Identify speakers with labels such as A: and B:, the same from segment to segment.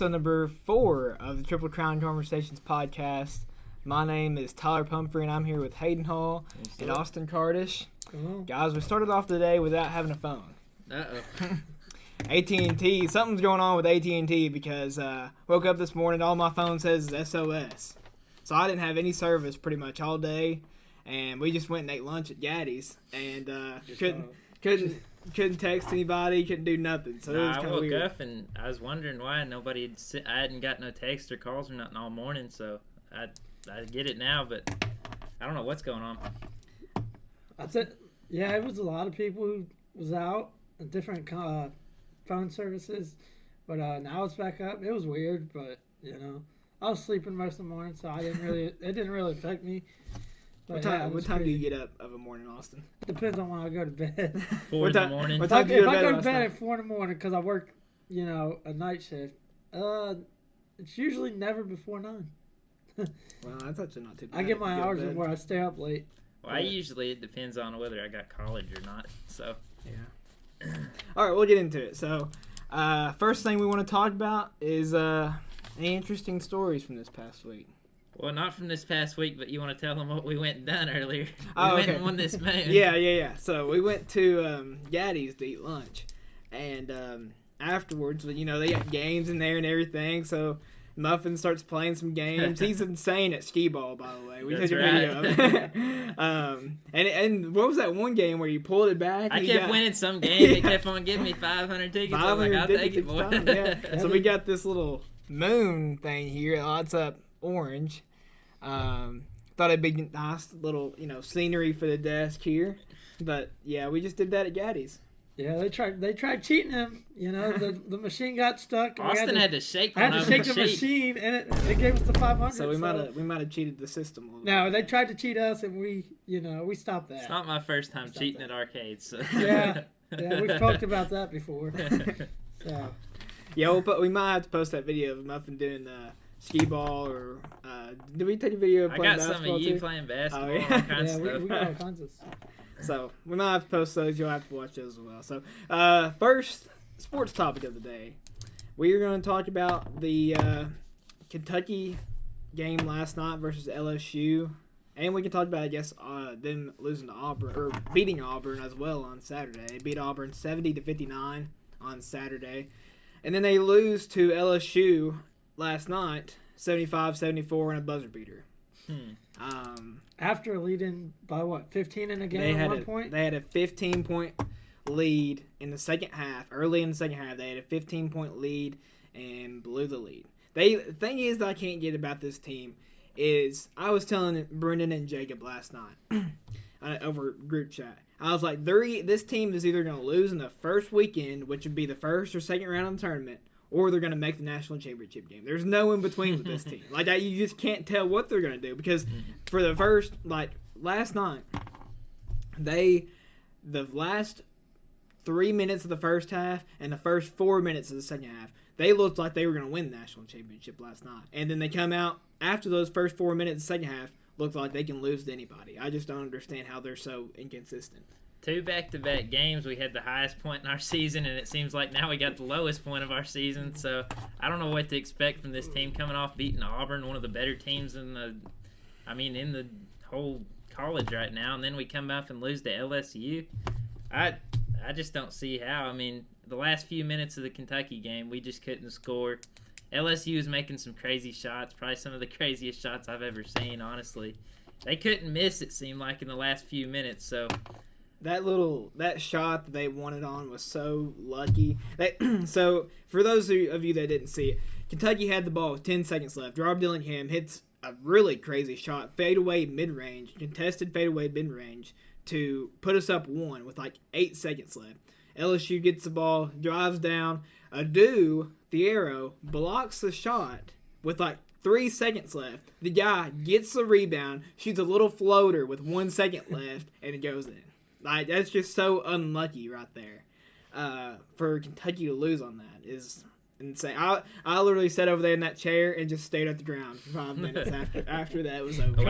A: episode number 4 of the TripleCrown Conversations podcast. My name is Tyler Pumphrey, and I'm here with Hayden Hall and Austin Cardish. Guys, we started off today without having a phone. AT&T, something's going on with AT&T because woke up this morning, all my phone says is SOS. So I didn't have any service pretty much all day, and we just went and ate lunch at Gaddy's, and couldn't text anybody, couldn't do nothing. So it was kind of weird.
B: I woke up and I was wondering why nobody I hadn't got no texts or calls or nothing all morning, so I get it now, but I don't know what's going on.
C: That's it. Yeah, it was a lot of people who was out at different phone services, but now it's back up. It was weird, but I was sleeping most of the morning, so it didn't really affect me.
A: What time do you get up of a morning, Austin?
C: Depends on when I go to bed.
B: 4 in the morning.
C: If I go to bed at 4 in the morning because I work, a night shift, it's usually never before 9.
A: Well, that's actually not too bad.
C: I get my hours in where I stay up late.
B: Well, it depends on whether I got college or not. So
A: yeah. All right, we'll get into it. So, first thing we want to talk about is any interesting stories from this past week.
B: Well, not from this past week, but you want to tell them what we went and done earlier.
A: We
B: went and won this moon.
A: Yeah. So we went to Gaddy's to eat lunch, and afterwards, they got games in there and everything. So Muffin starts playing some games. He's insane at skee ball, by the way. We took a video of it. And what was that one game where you pulled it back?
B: I kept winning some game. They kept on giving me 500 tickets. I was like, I'll take it, boy.
A: Yeah. So we got this little moon thing here. It lights up orange. Thought it'd be nice little scenery for the desk here, but yeah, we just did that at Gaddy's.
C: Yeah, they tried cheating him. The machine got stuck.
B: Austin had to shake.
C: I had to shake the machine, and it gave us the 500.
A: So we might have cheated the system a little.
C: No, they tried to cheat us, and we stopped that.
B: It's not my first time cheating at arcades. So.
C: Yeah, we've talked about that before. So
A: yeah, we might have to post that video of Muffin doing the skee ball, or did we take a video of playing basketball?
B: I got some of you
A: too?
B: playing basketball.
A: Oh, yeah.
B: All kinds of stuff.
C: We got all kinds of stuff.
A: So we might have to post those. You'll have to watch those as well. So first sports topic of the day, we are going to talk about the Kentucky game last night versus LSU, and we can talk about them losing to Auburn or beating Auburn as well on Saturday. They beat Auburn 70-59 on Saturday, and then they lose to LSU last night 75-74 in a buzzer beater.
C: After leading by 15 in a game at one point?
A: They had a 15-point lead in the second half. Early in the second half, they had a 15-point lead and blew the lead. The thing is that I can't get about this team is I was telling Brendan and Jacob last night over group chat. I was like, this team is either going to lose in the first weekend, which would be the first or second round of the tournament, or they're going to make the national championship game. There's no in between with this team. You just can't tell what they're going to do because for the first, last night, the last 3 minutes of the first half and the first 4 minutes of the second half, they looked like they were going to win the national championship last night. And then they come out after those first 4 minutes of the second half, looked like they can lose to anybody. I just don't understand how they're so inconsistent.
B: 2 back-to-back games, we had the highest point in our season, and it seems like now we got the lowest point of our season. So I don't know what to expect from this team coming off beating Auburn, one of the better teams in the whole college right now, and then we come up and lose to LSU. I just don't see how. I mean, the last few minutes of the Kentucky game, we just couldn't score. LSU is making some crazy shots, probably some of the craziest shots I've ever seen, honestly. They couldn't miss, it seemed like, in the last few minutes, so...
A: That shot that they won it on was so lucky. So, for those of you that didn't see it, Kentucky had the ball with 10 seconds left. Rob Dillingham hits a really crazy shot, fadeaway mid-range, contested fadeaway mid-range, to put us up 1 with 8 seconds left. LSU gets the ball, drives down. Adu Fierro blocks the shot with 3 seconds left. The guy gets the rebound, shoots a little floater with 1 second left, and it goes in. That's just so unlucky right there. For Kentucky to lose on that is insane. I literally sat over there in that chair and just stayed at the ground for 5 minutes after that was over.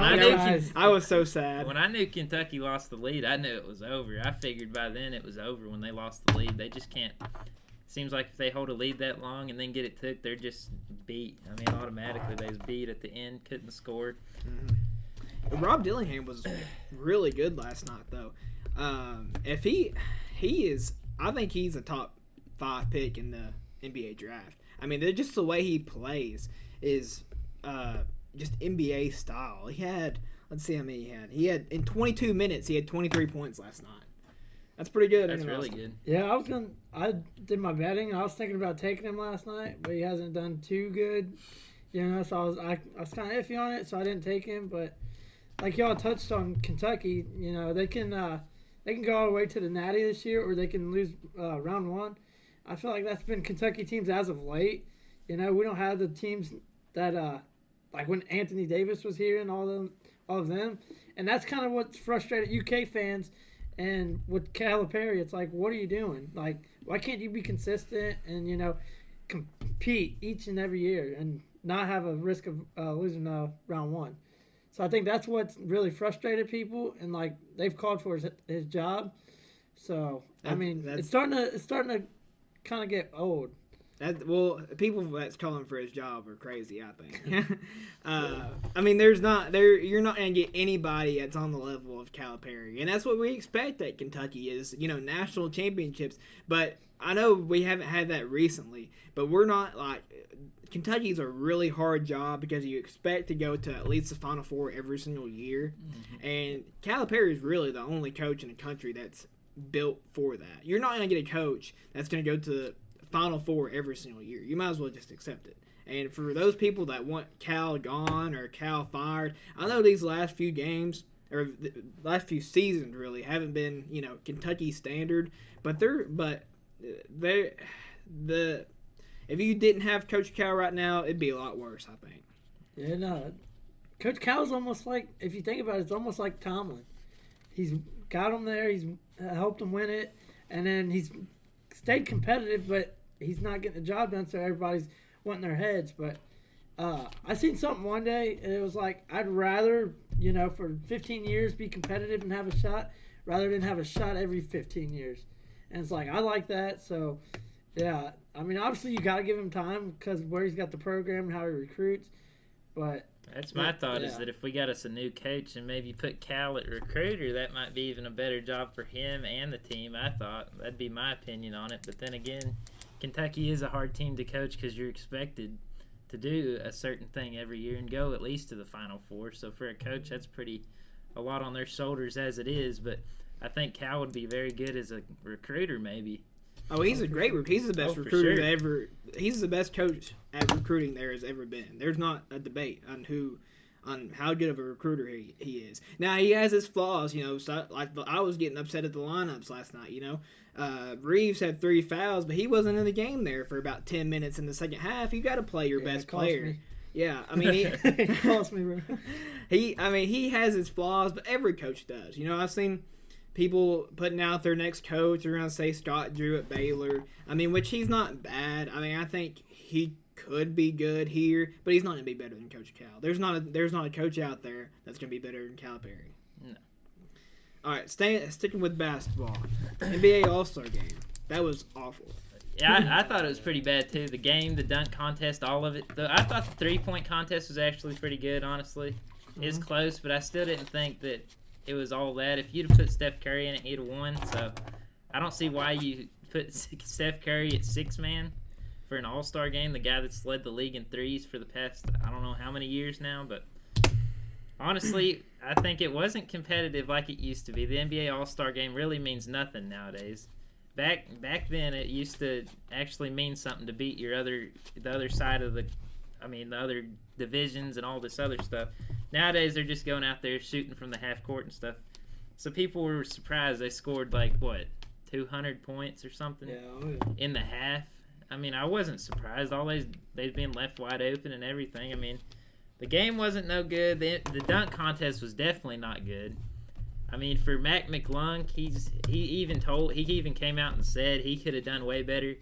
A: I was so sad.
B: When I knew Kentucky lost the lead, I knew it was over. I figured by then it was over when they lost the lead. They just can't seems like if they hold a lead that long and then get it took, they're just beat. I mean, automatically they was beat at the end, couldn't score.
A: Mm-hmm. Rob Dillingham was really good last night, though. If he is, I think he's a top 5 pick in the NBA draft. I mean, just the way he plays is just NBA style. He had, let's see how many he had. He had in 22 minutes, he had 23 points last night. That's pretty good.
B: That's really good.
C: Yeah, I did my betting. I was thinking about taking him last night, but he hasn't done too good. You know, so I was kind of iffy on it, so I didn't take him. But like y'all touched on Kentucky, you know, they can go all the way to the Natty this year, or they can lose round 1. I feel like that's been Kentucky teams as of late. You know, we don't have the teams that like when Anthony Davis was here and all of them, and that's kind of what's frustrated UK fans. And with Calipari, it's like, what are you doing? Like, why can't you be consistent and, you know, compete each and every year and not have a risk of losing round 1? So I think that's what's really frustrated people, and like they've called for his job. So I mean, it's starting to kind of get old.
A: People that's calling for his job are crazy, I think. I mean, you're not going to get anybody that's on the level of Calipari. And that's what we expect at Kentucky is, you know, national championships. But I know we haven't had that recently. But we're not like – Kentucky's a really hard job because you expect to go to at least the Final Four every single year. Mm-hmm. And Calipari is really the only coach in the country that's built for that. You're not going to get a coach that's going to go to – Final Four every single year. You might as well just accept it. And for those people that want Cal gone or Cal fired, I know these last few games or the last few seasons really haven't been, you know, Kentucky standard, but if you didn't have Coach Cal right now, it'd be a lot worse, I think.
C: Yeah, no. Coach Cal's almost like, if you think about it, it's almost like Tomlin. He's got them there. He's helped them win it, and then he's stayed competitive, but he's not getting the job done, so everybody's wanting their heads. But I seen something one day, and it was like, I'd rather, you know, for 15 years be competitive and have a shot rather than have a shot every 15 years. And it's like, I like that. So, yeah, I mean, obviously you got to give him time because where he's got the program and how he recruits. But
B: that's my thought is that if we got us a new coach and maybe put Cal at recruiter, that might be even a better job for him and the team. I thought that'd be my opinion on it. But then again, Kentucky is a hard team to coach because you're expected to do a certain thing every year and go at least to the Final Four. So for a coach, that's a lot on their shoulders as it is. But I think Cal would be very good as a recruiter, maybe.
A: Oh, he's a great recruiter. He's the best recruiter ever. He's the best coach at recruiting there has ever been. There's not a debate on how good of a recruiter he is. Now, he has his flaws, you know. So, like I was getting upset at the lineups last night, you know. Reeves had 3 fouls, but he wasn't in the game there for about 10 minutes in the second half. You got to play your best player. Me. Yeah, I mean,
C: it cost me, bro.
A: He has his flaws, but every coach does. You know, I've seen people putting out their next coach. They're going to say Scott Drew at Baylor. I mean, which he's not bad. I mean, I think he could be good here, but he's not going to be better than Coach Cal. There's not a coach out there that's going to be better than Calipari.
B: No.
A: All right, sticking with basketball. NBA All-Star Game. That was awful.
B: Yeah, I thought it was pretty bad, too. The game, the dunk contest, all of it. I thought the three-point contest was actually pretty good, honestly. It was close, but I still didn't think that it was all that. If you'd have put Steph Curry in it, he'd have won. So I don't see why you put Steph Curry at 6-man for an All-Star game, the guy that's led the league in threes for the past, I don't know how many years now. But honestly, I think it wasn't competitive like it used to be. The NBA All-Star game really means nothing nowadays. Back then, it used to actually mean something to beat the other side of the other divisions and all this other stuff. Nowadays, they're just going out there shooting from the half court and stuff. So people were surprised they scored 200 points or something in the half. I mean, I wasn't surprised. They'd been left wide open and everything. I mean, the game wasn't no good. The dunk contest was definitely not good. I mean, for Mac McClung, he even came out and said he could have done way better,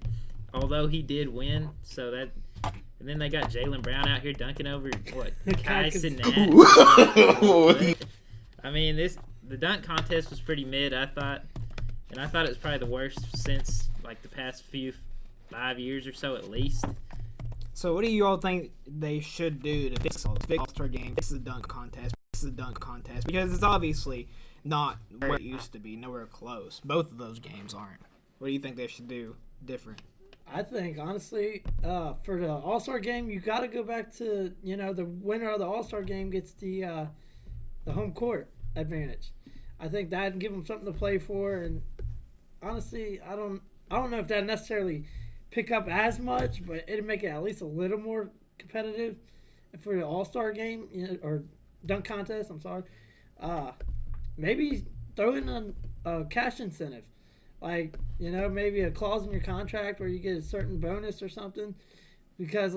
B: although he did win. So that, and then they got Jaylen Brown out here dunking over Kai Cenat. I mean, the dunk contest was pretty mid, I thought, and I thought it was probably the worst since the past few 5 years or so at least.
A: So what do you all think they should do to fix the All-Star game, fix the dunk contest, because it's obviously not where it used to be, nowhere close. Both of those games aren't. What do you think they should do different?
C: I think, honestly, for the All-Star game, you got to go back to, the winner of the All-Star game gets the home court advantage. I think that'd give them something to play for, and honestly, I don't know if that necessarily pick up as much, but it'd make it at least a little more competitive for the All-Star game, or dunk contest. I'm sorry. Maybe throw in a cash incentive, like maybe a clause in your contract where you get a certain bonus or something, because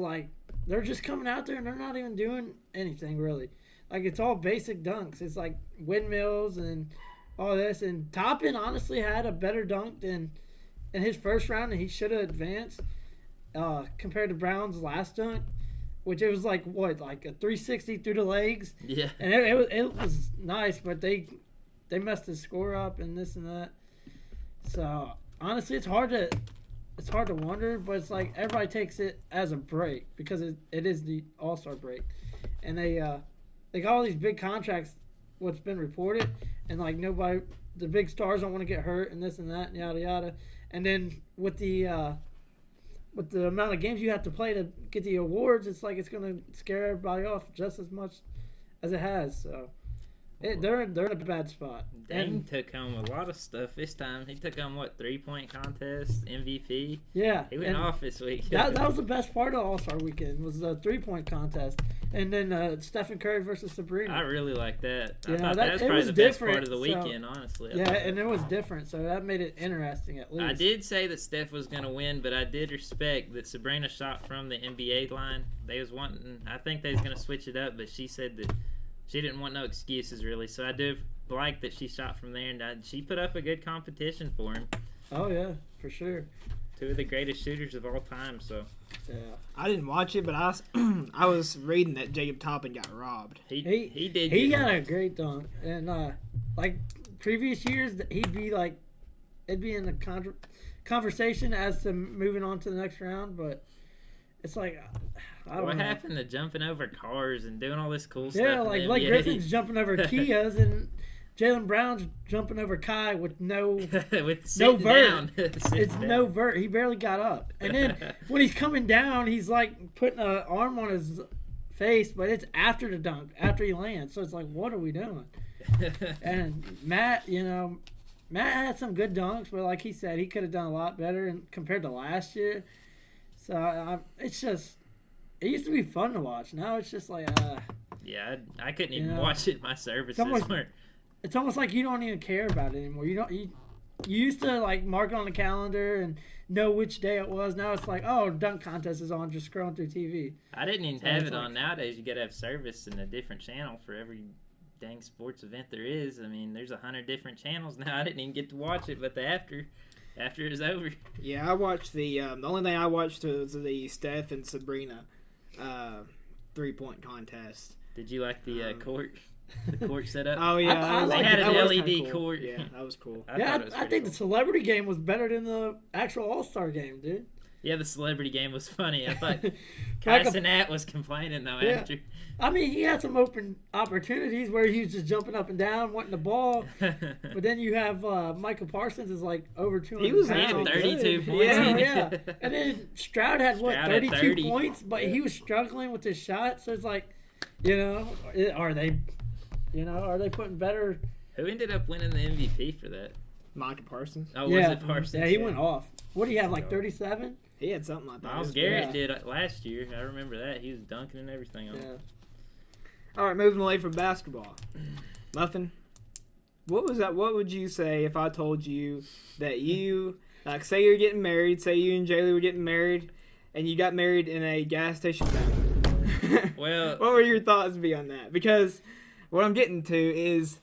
C: they're just coming out there and they're not even doing anything really. Like, it's all basic dunks. It's like windmills and all this. And Toppin honestly had a better dunk than in his first round, and he should have advanced compared to Brown's last dunk, which it was like a 360 through the legs.
B: Yeah.
C: And it was nice, but they messed his score up and this and that. So honestly, it's hard to wonder, but it's like everybody takes it as a break because it is the All-Star break, and they got all these big contracts. What's been reported, and the big stars don't want to get hurt and this and that and yada yada. And then with the amount of games you have to play to get the awards, it's like it's gonna scare everybody off just as much as it has. So they're in a bad spot.
B: Dame took home a lot of stuff this time. He took home 3-point contest, MVP.
C: Yeah,
B: he went off this week.
C: That was the best part of All-Star Weekend, was the 3-point contest, and then Stephen Curry versus Sabrina.
B: I really like that. I
C: Yeah,
B: thought that was probably the best part of the weekend, honestly.
C: And it was different, so that made it interesting at least.
B: I did say that Steph was going to win, but I did respect that Sabrina shot from the NBA line. I think they was going to switch it up, but she said that she didn't want no excuses, really. So I do like that she shot from there, and she put up a good competition for him.
C: Oh, yeah, for sure.
B: Two of the greatest shooters of all time, so.
C: Yeah.
A: I didn't watch it, but I was reading that Jacob Toppin got robbed.
B: He did.
C: He got a great dunk. And, previous years, he'd be it'd be in the conversation as to moving on to the next round, but it's I don't know.
B: What happened to jumping over cars and doing all this cool stuff?
C: Yeah, Blake Griffin's jumping over Kias, and Jaylen Brown's jumping over Kai with no no vert. It's no vert. He barely got up. And then when he's coming down, he's putting an arm on his face, but it's after the dunk, after he lands. So it's what are we doing? And Matt had some good dunks, but like he said, he could have done a lot better compared to last year. So it's just, it used to be fun to watch. Now it's just
B: yeah, I couldn't even watch it. My services weren't.
C: It's almost like you don't even care about it anymore. You used to mark it on the calendar and know which day it was. Now it's dunk contest is on, just scrolling through TV.
B: I didn't even have it on nowadays. You got to have service in a different channel for every dang sports event there is. I mean, there's 100 different channels now. I didn't even get to watch it, but after it was over.
A: Yeah, I watched the only thing I watched was the Steph and Sabrina 3-point contest.
B: Did you like the court? The court setup?
A: Oh, yeah.
B: They had an LED
A: cool.
B: court.
A: Yeah, that was cool.
C: I think the celebrity game was better than the actual All-Star game, dude.
B: Yeah, the celebrity game was funny. I thought Kai Cenat was complaining, though, after.
C: I mean, he had some open opportunities where he was just jumping up and down, wanting the ball. But then you have Michael Parsons is over 200
A: He was
C: pounds.
B: 32 points.
C: Yeah. And then Stroud had, 32
B: 30
C: points? But he was struggling with his shot. So it's are they putting better?
B: Who ended up winning the MVP for that?
A: Michael Parsons.
B: Oh, was it Parsons?
C: Yeah, he went off. What do you have, 37?
A: He had something like that.
B: Miles Garrett did last year. I remember that. He was dunking and everything on it.
A: All right, moving away from basketball. Muffin, what was that? What would you say if I told you that you, say you're getting married, say you and Jaylee were getting married, and you got married in a gas station bathroom?
B: Well,
A: what would your thoughts be on that? Because what I'm getting to is,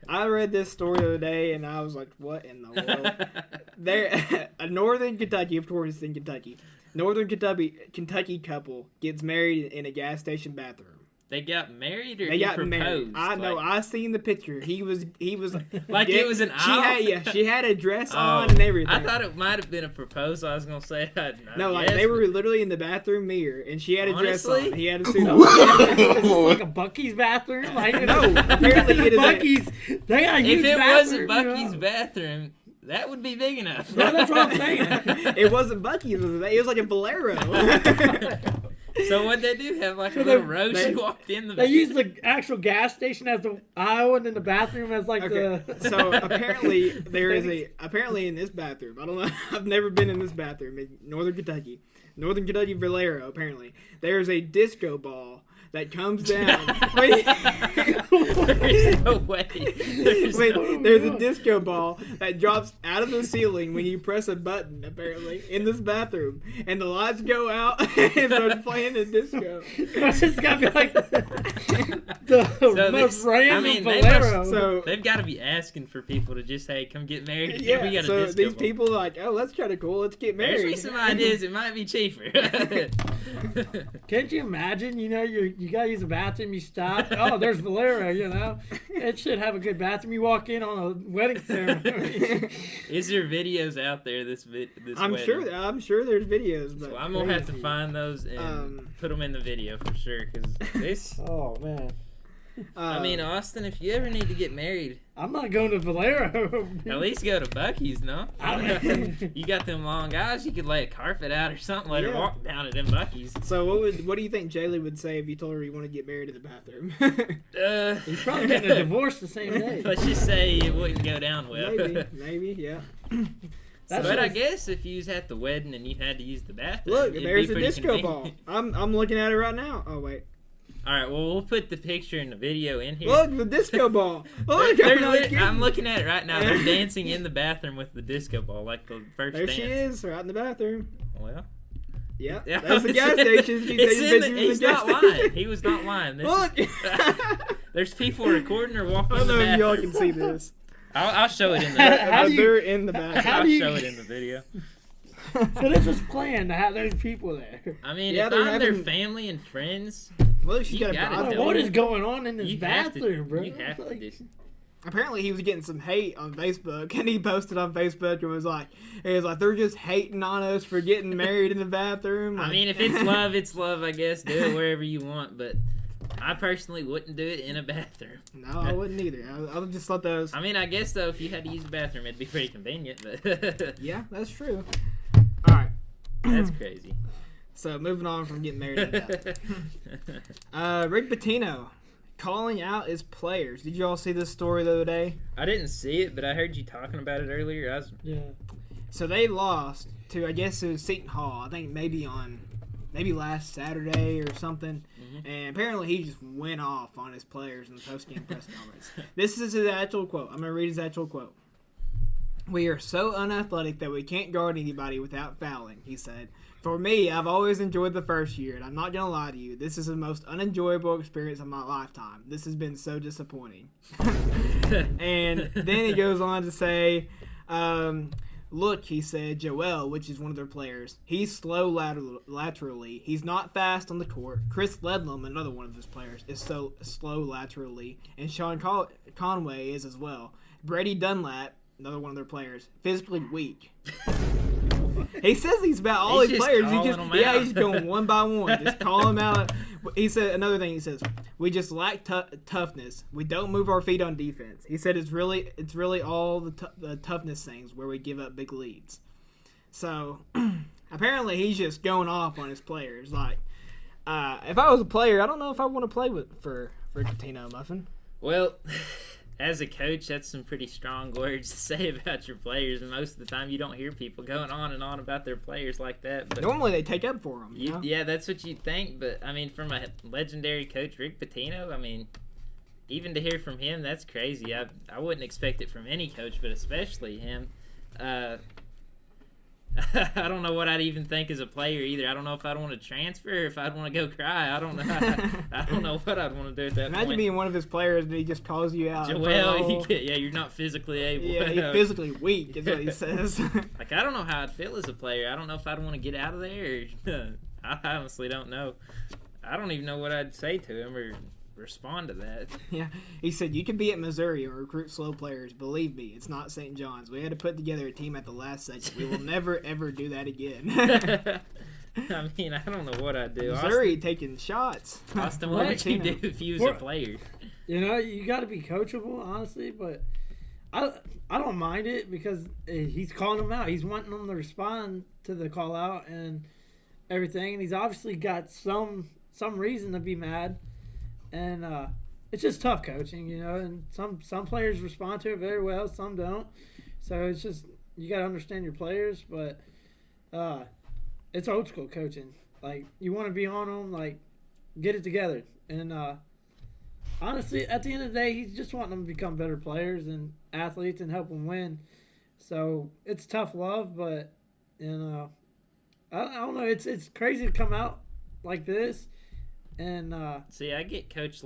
A: I read this story the other day, and I was like, what in the world? A Northern Kentucky, of course it's in Kentucky, Northern Kentucky couple gets married in a gas station bathroom.
B: They got married or
A: They
B: he
A: got
B: proposed?
A: married. I know. I seen the picture. He was
B: like it was an aisle.
A: She had a dress on and everything.
B: I thought it might have been a proposal. I was gonna say
A: no, like they were literally in the bathroom mirror, and she had a dress on. He had a suit on.
C: Is this like a Bucky's bathroom? Like,
A: no, apparently it is
C: Bucky's. They got a huge
B: if it
C: bathroom,
B: wasn't Bucky's bathroom, that would be big enough.
C: Yeah, that's what I'm saying.
A: It wasn't Bucky's. It was like a bolero.
B: So what'd they do? Have like a little row she walked in the
C: They used the actual gas station as the aisle and then the bathroom as like the...
A: So apparently there is apparently in this bathroom, I don't know, I've never been in this bathroom in Northern Kentucky Valero, apparently. There's a disco ball that comes down.
B: There's no way.
A: There's a disco ball that drops out of the ceiling when you press a button, apparently, in this bathroom. And the lights go out and they're playing the disco.
C: It's got to be like the most random Valero.
A: So
B: they've got to be asking for people to just, hey, come get married.
A: Yeah,
B: we got
A: so
B: a disco
A: these
B: ball.
A: people are like, oh, that's kind of cool. Let's get married.
B: There's some ideas. It might be cheaper.
C: Can't you imagine? You know, you gotta use a bathroom. You stop. Oh, there's Valero. You know, it should have a good bathroom. You walk in on a wedding ceremony.
B: Is there videos out there? This
A: I'm
B: wedding?
A: sure there's videos. But
B: So I'm gonna have to find those and put them in the video for sure. Cause this.
C: Oh man.
B: I mean, Austin, if you ever need to get married,
C: I'm not going to Valero.
B: at least go to Bucky's, no? You got them long guys, you could lay a carpet out or something, let her walk down at them Bucky's.
A: So what do you think Jaylee would say if you told her you want to get married in the bathroom?
C: He's probably getting a divorce the same day.
B: Let's just say it wouldn't go down well.
A: Maybe, yeah.
B: But I guess if you was at the wedding and you had to use the bathroom,
A: Look,
B: it'd
A: there's
B: be
A: a
B: pretty
A: disco
B: convenient.
A: ball. I'm looking at it right now. Oh wait.
B: All right, well, we'll put the picture in the video in here.
A: Look, the disco ball. Look,
B: I'm looking at it right now. They're dancing in the bathroom with the disco ball, like the first
A: there
B: dance.
A: she is, right in the bathroom.
B: Well,
A: yeah,
B: yeah,
A: that's the gas station.
B: He's not lying. He was not lying.
A: Look,
B: there's people recording or walking
A: I
B: in
A: don't
B: the
A: know if y'all
B: bathroom.
A: can see this.
B: I'll show it in the.
A: They're in the bathroom.
C: How
B: I'll
C: do you-
B: show it in the video.
C: So this is planned to have those people there.
B: I mean,
A: Yeah,
B: if
A: they're
B: I'm their
A: having-
B: family and friends,
A: Look, she
B: You
A: got a
B: gotta
A: bride.
B: do
C: What is going on in this
B: you have to.
C: bathroom, bro?
B: You have to do.
A: Apparently, he was getting some hate on Facebook, and he posted on Facebook and was like, they're just hating on us for getting married in the bathroom.
B: I mean, if it's love, it's love. I guess do it wherever you want, but I personally wouldn't do it in a bathroom.
A: No, I wouldn't either. I would just let those.
B: I mean, I guess though, if you had to use the bathroom, it'd be pretty convenient. But
A: Yeah, that's true. All right.
B: that's crazy.
A: So moving on from getting married in the bathroom. Rick Pitino calling out his players. Did you all see this story the other day?
B: I didn't see it, but I heard you talking about it earlier.
C: Yeah.
A: So they lost to, I guess it was Seton Hall. I think maybe last Saturday or something.
B: Mm-hmm.
A: And apparently he just went off on his players in the post-game press conference. This is his actual quote. I'm going to read his actual quote. "We are so unathletic that we can't guard anybody without fouling," he said. "For me, I've always enjoyed the first year, and I'm not going to lie to you. This is the most unenjoyable experience of my lifetime. This has been so disappointing." And then he goes on to say, "Look," he said, "Joel," which is one of their players, "he's slow laterally. He's not fast on the court. Chris Ledlam," another one of his players, "is so slow laterally. And Sean Conway is as well. Brady Dunlap," another one of their players, "physically weak." He says he's about all
B: He's
A: his
B: just
A: players.
B: calling them out.
A: He's going one by one, just call them out. He said another thing. He says, "We just lack toughness. We don't move our feet on defense." He said it's really all the toughness things where we give up big leads. So apparently he's just going off on his players. Like, if I was a player, I don't know if I want to play for Rick Pitino, Muffin.
B: Well, as a coach, that's some pretty strong words to say about your players, and most of the time you don't hear people going on and on about their players like that. But
A: Normally they take up for them. You know?
B: yeah, that's what you think, but I mean, from a legendary coach, Rick Pitino, I mean, even to hear from him, that's crazy. I wouldn't expect it from any coach, but especially him. I don't know what I'd even think as a player either. I don't know if I'd want to transfer or if I'd want to go cry. I don't know. I don't know what I'd want to do at that
A: Imagine
B: point.
A: being one of his players and he just calls you out.
B: Joel, you're not physically able.
A: Yeah, he's physically weak is what he says.
B: Like, I don't know how I'd feel as a player. I don't know if I'd want to get out of there. I honestly don't know. I don't even know what I'd say to him or respond to that.
A: Yeah, he said, you can be at Missouri and recruit slow players. Believe me, it's not St. John's. We had to put together a team at the last second. We will never, ever do that again.
B: I mean, I don't know what I'd do.
A: Missouri taking shots.
B: Austin, what would you do if you was a player?
C: You know, you got to be coachable, honestly, but I don't mind it because he's calling them out. He's wanting them to respond to the call out and everything, and he's obviously got some reason to be mad. And it's just tough coaching, you know, and some players respond to it very well, some don't. So it's just, you got to understand your players, but it's old school coaching. Like, you want to be on them, like, get it together. And honestly, at the end of the day, he's just wanting them to become better players and athletes and help them win. So it's tough love, but, you know, I don't know. It's crazy to come out like this. And
B: see, I get Coach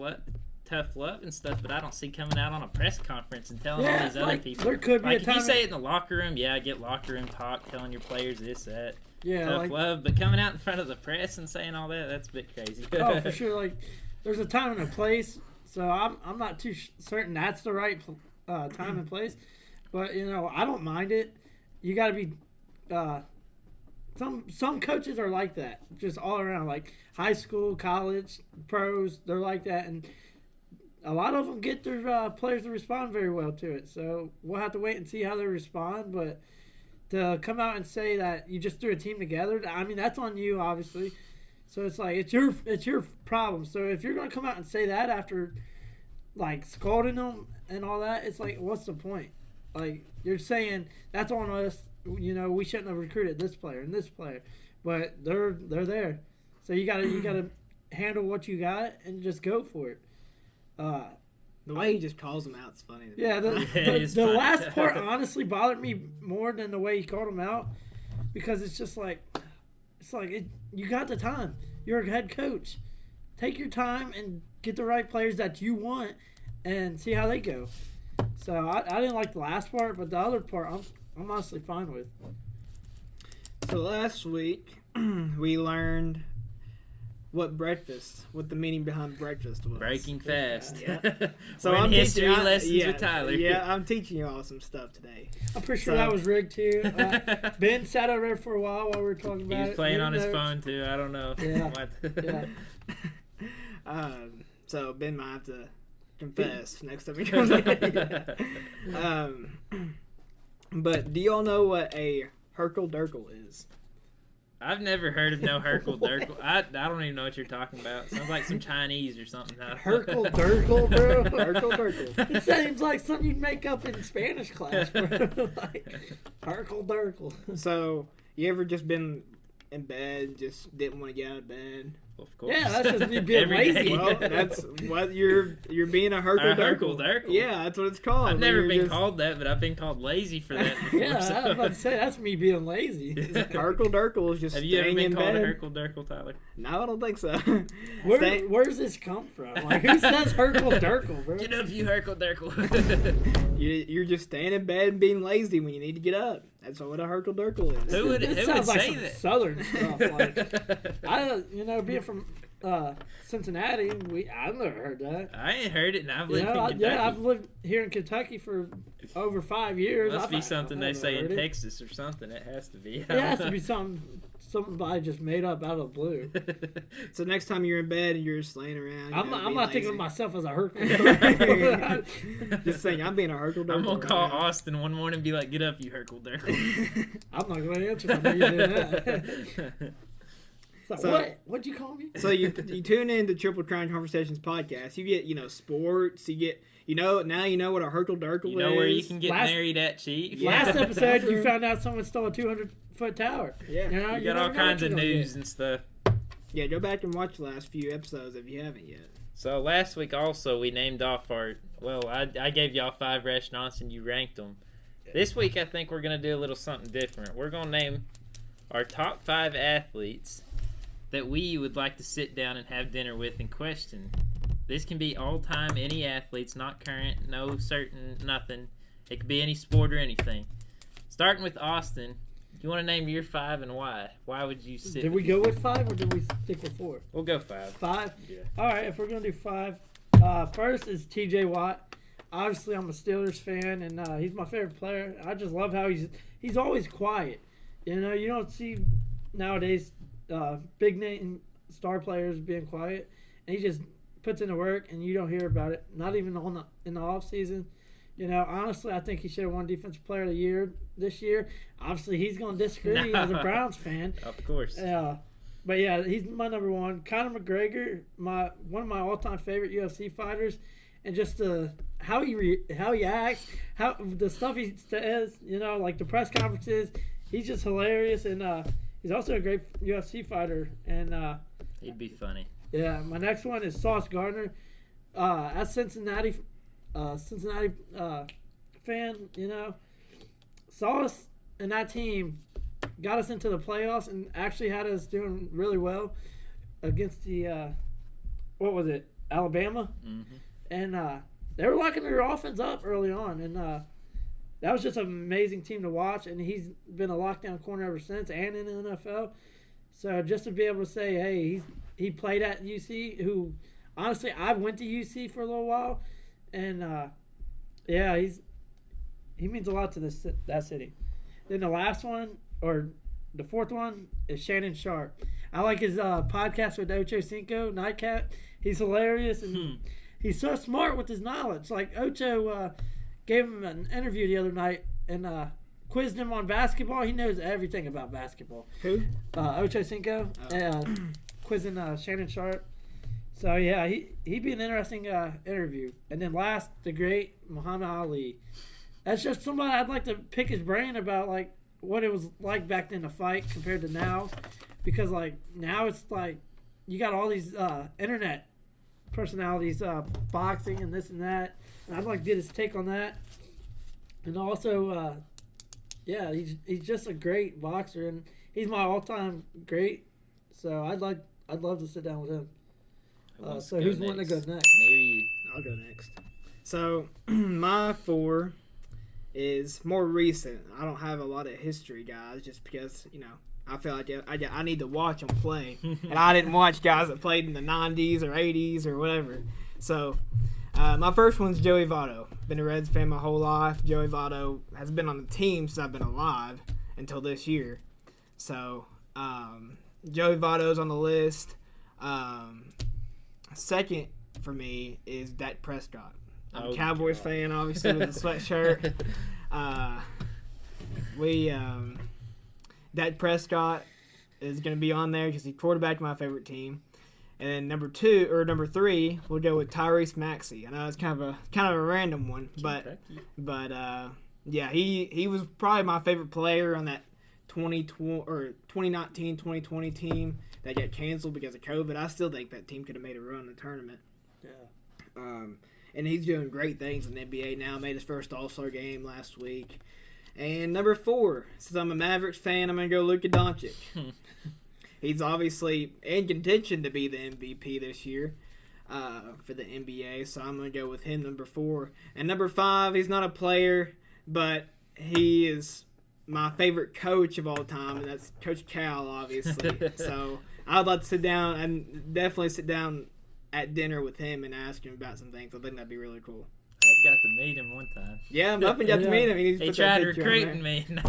B: tough love and stuff, but I don't see coming out on a press conference and telling all these other people.
C: There could be
B: like,
C: a time
B: if you say it in the locker room, yeah, I get locker room talk, telling your players this, that,
C: yeah,
B: tough love. But coming out in front of the press and saying all that, that's a bit crazy.
C: Oh, for sure. Like, there's a time and a place, so I'm not too certain that's the right time and place. But, you know, I don't mind it. You got to be some coaches are like that, just all around, like high school, college, pros, they're like that, and a lot of them get their players to respond very well to it. So we'll have to wait and see how they respond. But to come out and say that you just threw a team together, I mean, that's on you, obviously. So it's like it's your problem. So if you're gonna come out and say that after like scolding them and all that, it's like, what's the point? Like, you're saying that's on us. You know, we shouldn't have recruited this player and this player, but they're there. So you gotta handle what you got and just go for it.
A: The way he just calls them out is funny.
C: Yeah, the last part honestly bothered me more than the way he called them out, because it's just like, you got the time. You're a head coach. Take your time and get the right players that you want and see how they go. So I didn't like the last part, but the other part I'm honestly fine with.
A: So last week we learned what the meaning behind breakfast was.
B: Breaking fast.
A: Yeah.
B: So I'm history lessons with Tyler.
A: Yeah, I'm teaching you all some stuff today.
C: I'm pretty sure that was rigged too. Ben sat over there for a while we were talking about it.
B: He was playing on his phone too. I don't know.
C: Yeah.
B: Yeah.
A: So Ben might have to confess next time he comes in. But do y'all know what a Herkel-Durkel is?
B: I've never heard of no Herkel-Durkel. I don't even know what you're talking about. Sounds like some Chinese or something.
C: Herkel-Durkel, bro.
A: Herkel-Durkel.
C: It seems like something you'd make up in Spanish class, bro. Like, Herkel-Durkel.
A: So, you ever just been in bed and just didn't want to get out of bed?
B: Of course.
C: Yeah, that's just me being lazy.
A: Well, that's what you're being a Herkel-Durkel. Yeah, that's what it's called.
B: I've never been called that, but I've been called lazy for that before.
C: Yeah,
B: so.
C: I was about to say, that's me being lazy.
A: Herkel-Durkel is just
B: Have you ever been called
A: bed.
B: a Herkel-Durkel, Tyler?
A: No, I don't think so.
C: Where's this come from? Like, who says Herkel-Durkel, bro?
B: Get up, you Herkel-Durkel.
A: You're just staying in bed and being lazy when you need to get up. That's what a Herkel-Durkel is.
B: Who would
C: sounds like
B: say
C: some
B: that?
C: Southern stuff. Like, being from Cincinnati, I've never heard that.
B: I ain't heard it, and I've lived in Kentucky.
C: Yeah, I've lived here in Kentucky for over 5 years.
B: Must be something they say in Texas or something. It has to be.
C: It has to be something somebody just made up out of the blue.
A: So next time you're in bed and you're just laying around,
C: I'm not thinking of myself as a Herkel.
A: Just saying, I'm being a Herkel-Durkel.
B: I'm gonna call Austin one morning and be like, "Get up, you Herkel-Durkel."
C: I'm not gonna answer. I know you do that. So, what'd you call me?
A: So you tune in to TripleCrown Conversations podcast. You get sports. You get now you know what a Herkel-Durkel is.
B: You know where you can get married at, Chief.
C: Last episode, you found out someone stole a 200-foot tower.
A: Yeah,
B: you got all kinds of news and stuff.
A: Yeah, go back and watch the last few episodes if you haven't yet.
B: So last week also we named off I gave y'all 5 restaurants and you ranked them. This week I think we're gonna do a little something different. We're gonna name our top 5 athletes that we would like to sit down and have dinner with and question. This can be all time, any athletes, not current, no certain, nothing. It could be any sport or anything. Starting with Austin, You want to name your 5 and why? Why would you sit?
C: Did we go with 5 or did we stick with 4?
B: We'll go 5.
C: 5?
B: Yeah.
C: All right, if we're going to do 5. First is TJ Watt. Obviously, I'm a Steelers fan, and he's my favorite player. I just love how he's always quiet. You know, you don't see nowadays big name star players being quiet, and he just puts in the work, and you don't hear about it. Not even in the off season. You know, honestly, I think he should have won Defensive Player of the Year this year. Obviously, he's going to disagree as a Browns fan.
B: Of course.
C: But yeah, he's my number 1. Conor McGregor, one of my all-time favorite UFC fighters, and just how he acts, how the stuff he says, you know, like the press conferences, he's just hilarious, and he's also a great UFC fighter. And
B: he'd be funny.
C: Yeah, my next one is Sauce Gardner. As Cincinnati fan, you know, Sauce and that team got us into the playoffs and actually had us doing really well against the Alabama, and they were locking their offense up early on, and that was just an amazing team to watch. And he's been a lockdown corner ever since, and in the NFL. So just to be able to say, hey, he played at UC, who honestly I went to UC for a little while, and yeah, he means a lot to that city. Then the last one, or the 4th one, is Shannon Sharp. I like his podcast with Ocho Cinco, Nightcap. He's hilarious, and he's so smart with his knowledge. Like, Ocho gave him an interview the other night and quizzed him on basketball. He knows everything about basketball.
A: Who?
C: Ocho Cinco. Quizzing Shannon Sharp. So, yeah, he'd be an interesting interview. And then last, the great Muhammad Ali. That's just somebody I'd like to pick his brain about, like, what it was like back then to fight compared to now. Because, like, now it's like you got all these internet personalities, boxing and this and that. And I'd like to get his take on that. And also, yeah, he's just a great boxer, and he's my all-time great. So I'd love to sit down with him. So who's the one to go next?
B: Near you.
A: I'll go next. So my 4 is more recent. I don't have a lot of history, guys, just because, you know, I feel like I need to watch them play. And I didn't watch guys that played in the 90s or 80s or whatever. So my first one's Joey Votto. Been a Reds fan my whole life. Joey Votto has been on the team since I've been alive until this year. So Joey Votto's on the list. Second for me is Dak Prescott. I'm a Cowboys fan, obviously, with the sweatshirt. Dak Prescott is going to be on there because he quarterbacked my favorite team. And then number 3, we'll go with Tyrese Maxey. I know it's kind of a random one, but yeah, he was probably my favorite player on that 2019-2020 team that got canceled because of COVID. I still think that team could have made a run in the tournament.
C: Yeah.
A: And he's doing great things in the NBA now. Made his first All-Star game last week. And number 4, since I'm a Mavericks fan, I'm going to go Luka Doncic. He's obviously in contention to be the MVP this year for the NBA, so I'm going to go with him, number 4. And number 5, he's not a player, but he is my favorite coach of all time, and that's Coach Cal, obviously. So I'd like to sit down at dinner with him and ask him about some things. I think that'd be really cool.
B: I got to meet him one time.
A: Yeah, Muffin got to meet him.
B: He tried recruiting me. No.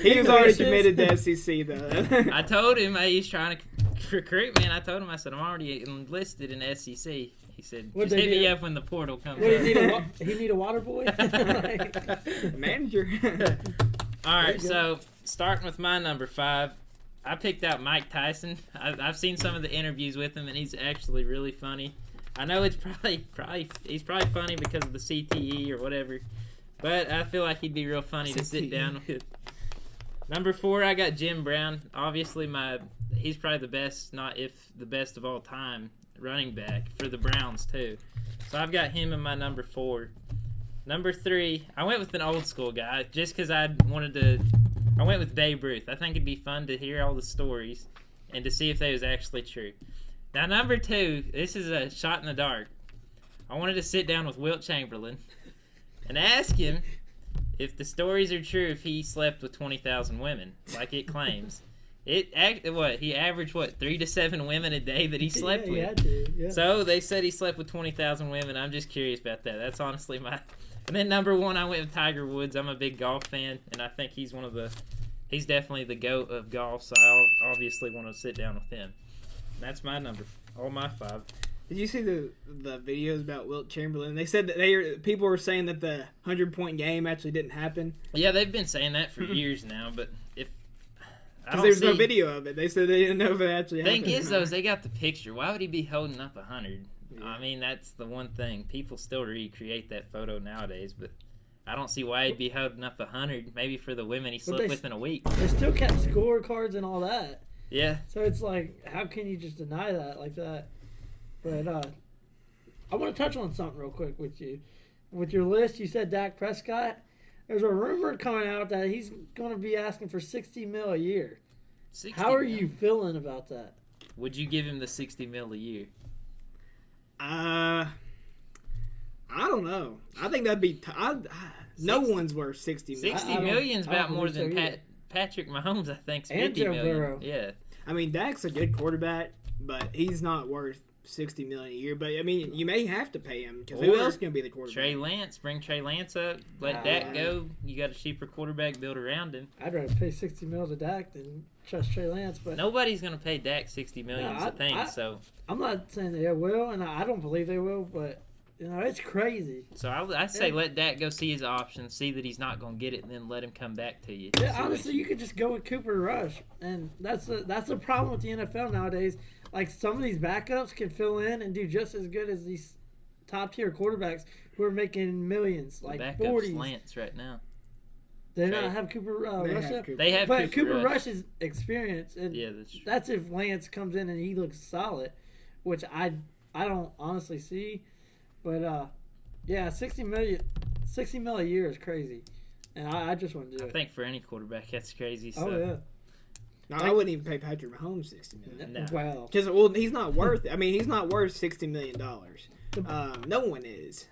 A: He was already committed to SEC, though.
B: I told him he's trying to recruit me, and I told him, I said, I'm already enlisted in SEC. He said, just hit me up when the portal comes out.
C: He need a water boy?
A: Manager.
B: All right, so starting with my number 5, I picked out Mike Tyson. I've seen some of the interviews with him, and he's actually really funny. I know it's he's probably funny because of the CTE or whatever, but I feel like he'd be real funny to sit down with. Number 4, I got Jim Brown. Obviously, he's probably the best, not if the best of all time, running back for the Browns too. So I've got him in my number 4. Number 3, I went with an old school guy just because I went with Babe Ruth. I think it'd be fun to hear all the stories and to see if they was actually true. Now, number 2, this is a shot in the dark. I wanted to sit down with Wilt Chamberlain and ask him if the stories are true, if he slept with 20,000 women, like it claims, he averaged 3 to 7 women a day that he slept with.
C: Had to, yeah.
B: So they said he slept with 20,000 women. I'm just curious about that. That's honestly my. And then number 1, I went with Tiger Woods. I'm a big golf fan, and I think he's he's definitely the GOAT of golf. So I obviously want to sit down with him. That's my number. All my 5.
A: Did you see the videos about Wilt Chamberlain? They said that people were saying that the 100-point game actually didn't happen.
B: Yeah, they've been saying that for years now, but
A: because there's no video of it. They said they didn't know if it actually happened.
B: Thing is, though, is they got the picture. Why would he be holding up 100?
A: Yeah.
B: I mean, that's the one thing. People still recreate that photo nowadays, but I don't see why he'd be holding up 100. Maybe for the women he slept with in a week.
C: They still kept scorecards and all that.
B: Yeah.
C: So it's like, how can you just deny that like that? But I want to touch on something real quick with you. With your list, you said Dak Prescott. There's a rumor coming out that he's going to be asking for $60 million a year. How are you feeling about that?
B: Would you give him the $60 million a year?
A: I don't know. I think that'd be. No one's worth $60 million.
B: $60 million's about more than Patrick Mahomes, I think,
C: and
B: $50 million.
C: Burrow.
B: Yeah.
A: I mean, Dak's a good quarterback, but he's not worth $60 million a year. But I mean, you may have to pay him because who else is going to be the quarterback?
B: Trey Lance, bring Trey Lance up, let Dak go. You got a cheaper quarterback built around him.
C: I'd rather pay $60 million to Dak than trust Trey Lance. But
B: nobody's going to pay Dak $60 million. Is the thing. So
C: I'm not saying they will, and I don't believe they will, but. It's crazy.
B: So I say let Dak go see his options, see that he's not going to get it, and then let him come back to you.
C: Yeah, honestly, you could just go with Cooper Rush, and that's the problem with the NFL nowadays. Like, some of these backups can fill in and do just as good as these top-tier quarterbacks who are making millions, like
B: the
C: 40s.
B: Lance right now.
C: They not have Cooper Rush.
B: They have
C: but
B: Cooper Rush.
C: Rush's experience, and
B: yeah, that's true.
C: That's if Lance comes in and he looks solid, which I don't honestly see. But yeah, $60 million a year is crazy, and I just want to do it.
B: I think for any quarterback, that's crazy. So.
C: Oh yeah.
A: No, I wouldn't even pay Patrick Mahomes $60 million.
B: No.
C: Well,
A: because he's not worth. I mean, he's not worth $60 million. No one is.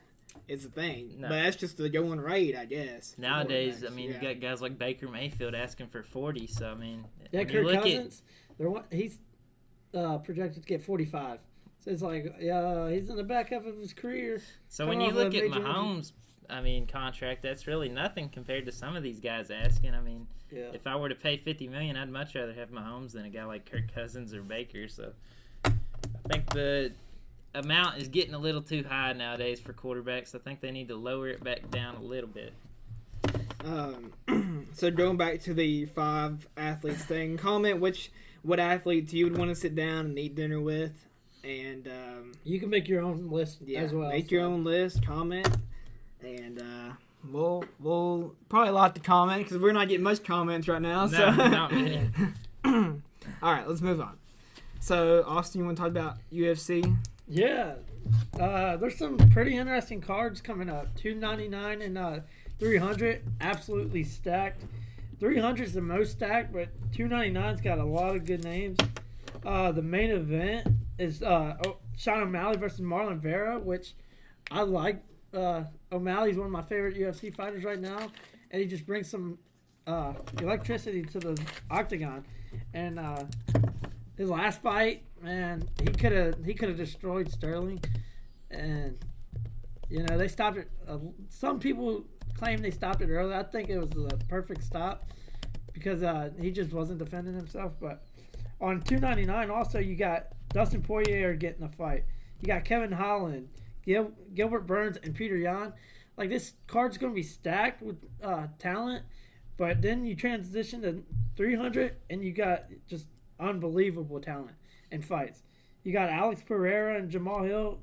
A: It's the thing, but that's just the going rate, I guess.
B: Nowadays, I mean, you got guys like Baker Mayfield asking for 40. So I mean,
C: yeah, Kirk Cousins, he's projected to get 45. So it's like, he's in the back half of his career.
B: So when you look at Mahomes, contract, that's really nothing compared to some of these guys asking. I mean, if I were to pay $50 million, I'd much rather have Mahomes than a guy like Kirk Cousins or Baker. So I think the amount is getting a little too high nowadays for quarterbacks. I think they need to lower it back down a little bit.
A: So going back to the 5 athletes thing, comment what athletes you would want to sit down and eat dinner with. And
C: you can make your own list as well.
A: Make your own list, comment, and we'll probably like to comment because we're not getting much comments right now.
B: No,
A: so.
B: Not many.
A: All right, let's move on. So, Austin, you want to talk about UFC?
C: Yeah, there's some pretty interesting cards coming up. $299 and 300, absolutely stacked. 300 is the most stacked, but 299's got a lot of good names. The main event is Sean O'Malley versus Marlon Vera, which I like. O'Malley's one of my favorite UFC fighters right now, and he just brings some electricity to the octagon. And his last fight, man, he could have destroyed Sterling, and they stopped it. Some people claim they stopped it early. I think it was the perfect stop because he just wasn't defending himself. But on 299, also you got Dustin Poirier getting a fight. You got Kevin Holland, Gilbert Burns, and Peter Yan. Like, this card's going to be stacked with talent, but then you transition to 300, and you got just unbelievable talent and fights. You got Alex Pereira and Jamal Hill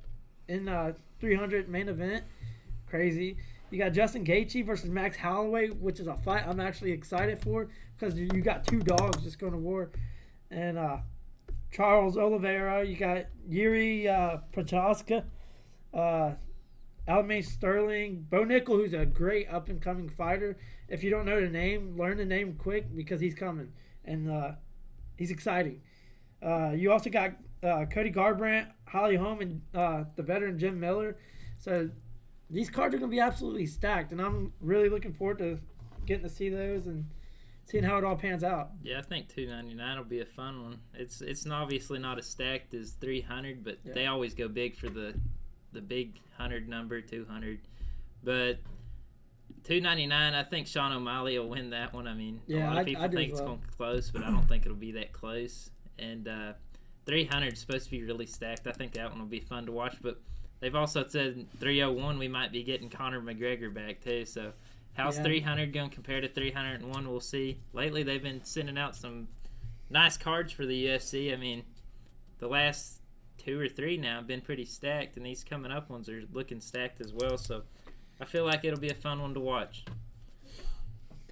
C: in 300 main event. Crazy. You got Justin Gaethje versus Max Holloway, which is a fight I'm actually excited for because you got 2 dogs just going to war. And Charles Oliveira, you got Yuri Prochazka, Aljamain Sterling, Bo Nickel, who's a great up-and-coming fighter. If you don't know the name, learn the name quick because he's coming, and he's exciting. You also got Cody Garbrandt, Holly Holm, and the veteran Jim Miller. So these cards are going to be absolutely stacked, and I'm really looking forward to getting to see those and seeing how it all pans out.
B: Yeah, I think 299 will be a fun one. It's obviously not as stacked as 300, but they always go big for the big 100 number, 200. But 299, I think Sean O'Malley will win that one. I mean, a lot of people think it's going to be close, but I don't think it'll be that close. And 300 is supposed to be really stacked. I think that one will be fun to watch. But they've also said 301 we might be getting Conor McGregor back too. So how's 300 going to compare to 301? We'll see. Lately they've been sending out some nice cards for the UFC. I mean, the last 2 or 3 now have been pretty stacked, and these coming up ones are looking stacked as well. So I feel like it'll be a fun one to watch.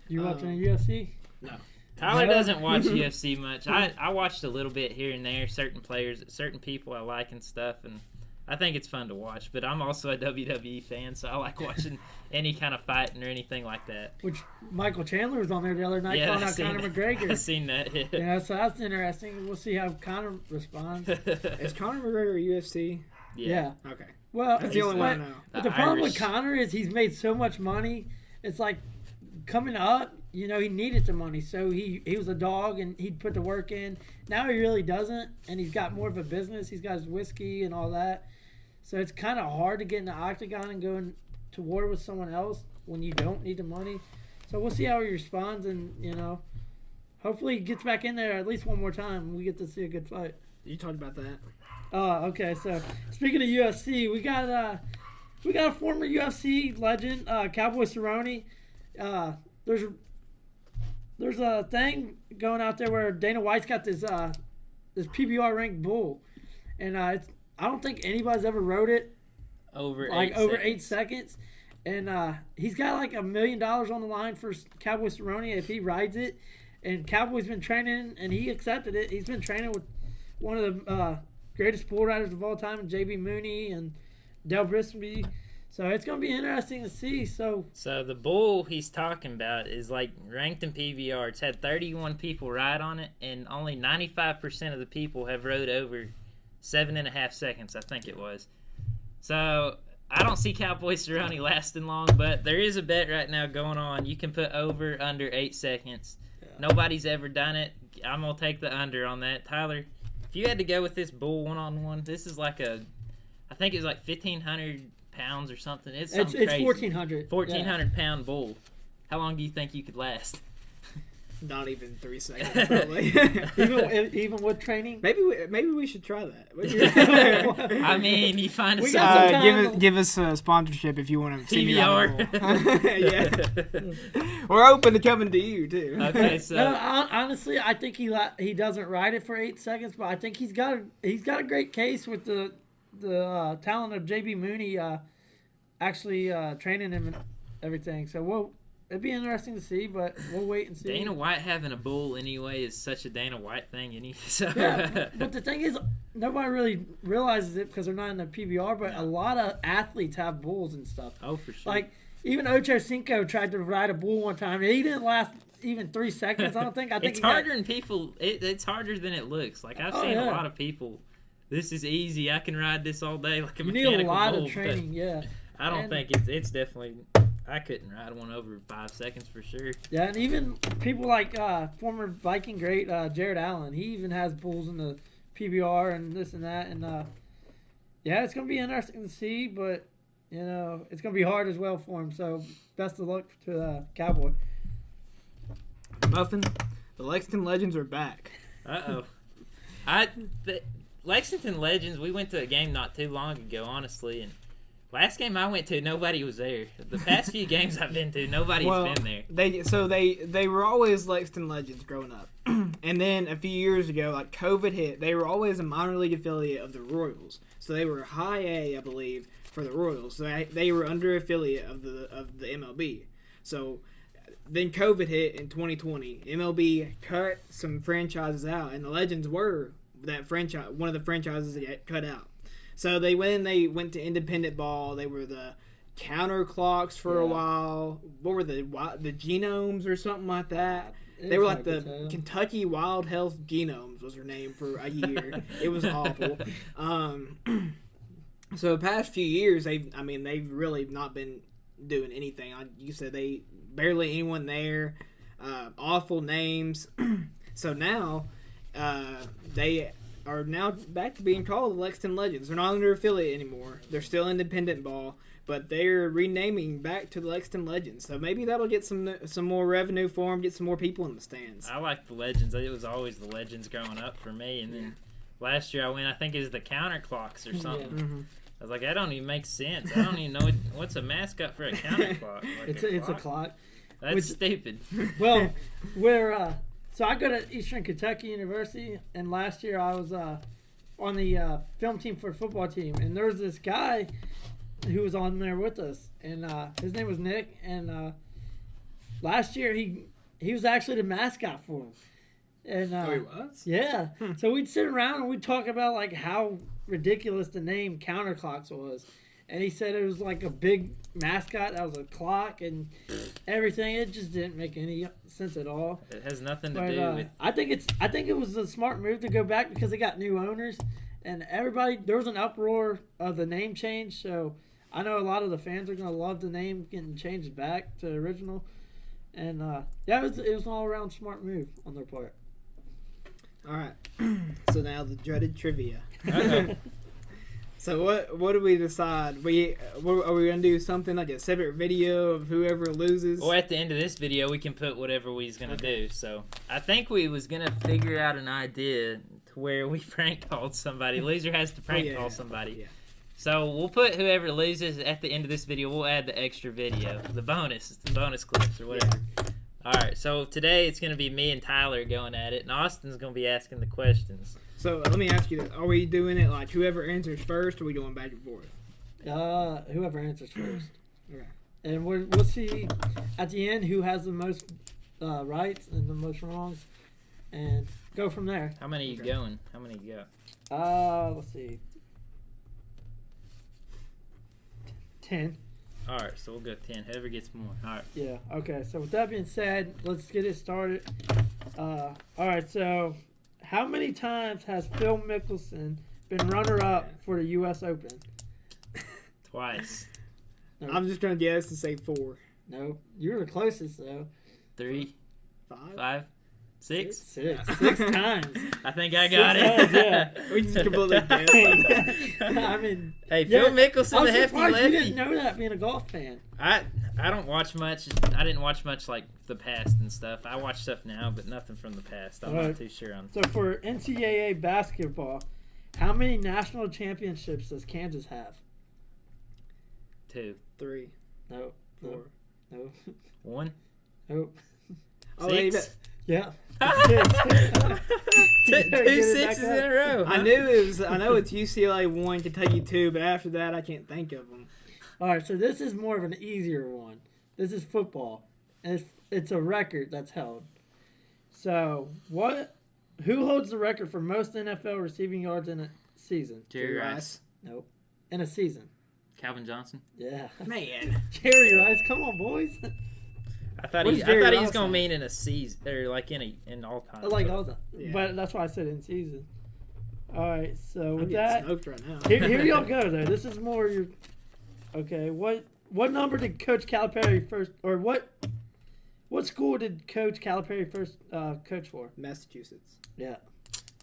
C: You watching a UFC?
A: No.
B: Tyler doesn't watch UFC much. I watched a little bit here and there, certain players, certain people I like and stuff, and I think it's fun to watch. But I'm also a WWE fan, so I like watching any kind of fighting or anything like that.
C: Which Michael Chandler was on there the other night calling out Conor McGregor.
B: I've seen that. Yeah.
C: Yeah, so that's interesting. We'll see how Conor responds.
A: Is Conor McGregor UFC?
C: Yeah.
A: Okay.
C: Well,
A: That's the only one I know.
C: But the problem with Conor is he's made so much money. It's like coming up, he needed the money. So he was a dog and he'd put the work in. Now he really doesn't, and he's got more of a business. He's got his whiskey and all that. So it's kind of hard to get in the octagon and go to war with someone else when you don't need the money. So we'll see how he responds, and hopefully he gets back in there at least one more time and we get to see a good fight.
A: You talked about that.
C: Okay. So speaking of UFC, we got a former UFC legend, Cowboy Cerrone. There's a thing going out there where Dana White's got this PBR ranked bull, and I don't think anybody's ever rode it
B: over
C: 8 seconds. And he's got like $1 million on the line for Cowboy Cerrone if he rides it. And Cowboy's been training, and he accepted it. He's been training with one of the greatest bull riders of all time, J.B. Mooney and Del Brisby. So it's going to be interesting to see. So
B: the bull he's talking about is like ranked in PBR. It's had 31 people ride on it, and only 95% of the people have rode over 7.5 seconds, I think it was. So I don't see Cowboy Cerrone lasting long, but there is a bet right now going on. You can put over under 8 seconds. Yeah. Nobody's ever done it. I'm going to take the under on that. Tyler, if you had to go with this bull one-on-one, this is like I think it's like 1,500 pounds or something. It's crazy.
C: 1,400.
B: 1,400 pound bull. How long do you think you could last?
A: Not even 3 seconds, probably.
C: even with training.
A: Maybe we should try that.
B: I mean, you find a
A: give us a sponsorship if you want to see
B: PBR.
A: Yeah, we're open to coming to you too.
B: Okay, so
C: honestly, I think he doesn't ride it for 8 seconds, but I think he's got a great case with the talent of J.B. Mooney actually training him and everything. So it'd be interesting to see, but we'll wait and see.
B: Dana White having a bull anyway is such a Dana White thing, so.
C: Yeah, but the thing is, nobody really realizes it because they're not in the PBR, but a lot of athletes have bulls and stuff.
B: Oh, for sure.
C: Like, even Ocho Cinco tried to ride a bull one time, and he didn't last even 3 seconds, I don't think.
B: It's harder than people. It's harder than it looks. Like, I've seen a lot of people. This is easy. I can ride this all day like a mechanical bull.
C: You need a lot of training, yeah.
B: I don't think it's definitely. I couldn't ride one over 5 seconds for sure.
C: Yeah, and even people like former Viking great Jared Allen, he even has bulls in the PBR and this and that. And it's going to be interesting to see, but it's going to be hard as well for him. So best of luck to Cowboy.
A: Muffin, the Lexington Legends are back.
B: The Lexington Legends, we went to a game not too long ago, honestly, and last game I went to, nobody was there. The past few games I've been to, nobody's been there.
A: They were always Lexington Legends growing up. And then a few years ago, like COVID hit, they were always a minor league affiliate of the Royals. So they were high A, I believe, for the Royals. So they were under affiliate of the MLB. So then COVID hit in 2020. MLB cut some franchises out, and the Legends were that franchise, one of the franchises that got cut out. So they went to independent ball. They were the Counter Clocks for a while. What were the Genomes or something like that? They were like the Kentucky Wild Health Genomes was her name for a year. It was awful. So the past few years, they've really not been doing anything. You said they barely anyone there, awful names. So now, they are now back to being called the Lexington Legends. They're not under affiliate anymore. They're still independent ball, but they're renaming back to the Lexington Legends. So maybe that'll get some more revenue for them, get some more people in the stands.
B: I like the Legends. It was always the Legends growing up for me, and then last year I went. I think it was the Counterclocks or something.
C: Yeah.
A: Mm-hmm.
B: I was like, that don't even make sense. I don't even know what's a mascot for a counterclock. Like
C: It's a clock.
B: That's stupid.
C: Well, so I go to Eastern Kentucky University, and last year I was on the film team for a football team, and there was this guy who was on there with us, and his name was Nick, and last year he was actually the mascot for him. And
A: He was?
C: Yeah. So we'd sit around and we'd talk about like how ridiculous the name Counterclocks was. And he said it was like a big mascot that was a clock and everything. It just didn't make any sense at all.
B: It has nothing to
C: But
B: do with.
C: I think it was a smart move to go back because they got new owners and everybody there was an uproar of the name change. So I know a lot of the fans are gonna love the name getting changed back to the original. And it was an all around smart move on their part.
A: All right. So now the dreaded trivia.
B: Uh-oh.
A: So what do we decide? Are we gonna do something like a separate video of whoever loses?
B: Or at the end of this video, we can put whatever we was gonna do. So I think we was gonna figure out an idea to where we prank called somebody. Loser has to prank call somebody.
A: Yeah.
B: So we'll put whoever loses at the end of this video. We'll add the extra video, the bonus clips or whatever. All right. So today it's gonna be me and Tyler going at it, and Austin's gonna be asking the questions.
A: So let me ask you: are we doing it like whoever answers first, or are we going back and forth?
C: Whoever answers first.
A: Okay.
C: And we'll see at the end who has the most rights and the most wrongs, and go from there.
B: How many you going? How many you got?
C: Let's see. 10.
B: All right. So we'll go 10. Whoever gets more. All right.
C: Yeah. Okay. So with that being said, let's get it started. All right. So, how many times has Phil Mickelson been runner-up for the U.S. Open?
B: Twice.
C: No.
A: I'm just gonna guess and say 4,
C: No, you're the closest though.
B: 3,
A: 5.
B: 5, 6.
C: 6 times.
B: I think I got
C: Six
B: it.
C: times, yeah.
A: We just completely guessed.
C: I mean,
B: Hey, Phil Mickelson,
C: I'm
B: the hefty
C: surprised you
B: lefty.
C: didn't know that being a golf fan.
B: I don't watch much. I didn't watch much like the past and stuff. I watch stuff now, but nothing from the past. I'm not too sure on.
C: So for NCAA basketball, how many national championships does Kansas have?
B: 2,
A: 3,
C: No.
A: 4.
C: No.
B: 1,
C: Nope.
A: Oh, wait,
B: 6.
C: Yeah.
B: Two sixes in a row.
A: I knew it was. I know it's UCLA 1, Kentucky 2, but after that, I can't think of them.
C: All right, so this is more of an easier one. This is football, and it's a record that's held. So who holds the record for most NFL receiving yards in a season?
B: Jerry Rice.
C: Nope. In a season.
B: Calvin Johnson.
C: Yeah.
A: Man.
C: Jerry Rice, come on, boys.
B: I thought
A: What
B: he
A: does Jerry
B: was
A: Rice
B: gonna
A: have?
B: mean in a season or like in all time.
C: Like all that.
A: Yeah.
C: But that's why I said in season. All right, so
A: I'm
C: with
A: getting
C: that,
A: smoked right now.
C: here y'all go though. This is more your. Okay, what number did Coach Calipari first, or what school did Coach Calipari first coach for?
A: Massachusetts.
C: Yeah,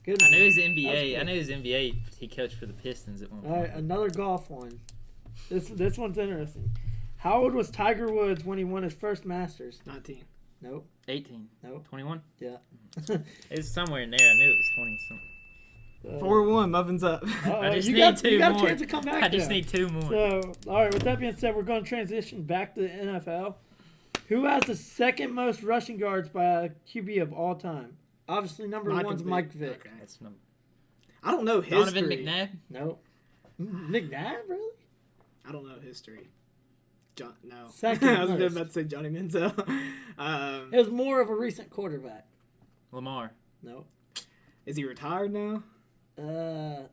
C: good.
B: I
C: one.
B: knew his
C: That's
B: NBA.
C: good.
B: I knew his NBA. He coached for the Pistons at one
C: All
B: point.
C: right, another golf one. This one's interesting. How old was Tiger Woods when he won his first Masters?
A: 19.
C: Nope.
B: 18.
C: Nope.
B: 21.
C: Yeah.
B: It was somewhere in there. I knew it was 20 something.
A: 4-1. Muffins up.
B: I just
C: you
B: need
C: got,
B: 2
C: you got
B: more.
C: a chance to come back.
B: I just
C: though.
B: need 2 more.
C: So, all right. With that being said, we're going to transition back to the NFL. Who has the second most rushing yards by a QB of all time? Obviously, number one's Mike Vick.
A: Okay.
B: That's number.
A: I don't know
B: Donovan
A: history.
B: McNabb.
C: Nope. McNabb, really?
A: I don't know history. No.
C: Second
A: I was
C: most.
A: about to say Johnny Manziel.
C: It was more of a recent quarterback.
B: Lamar.
C: Nope.
A: Is he retired now?
C: No.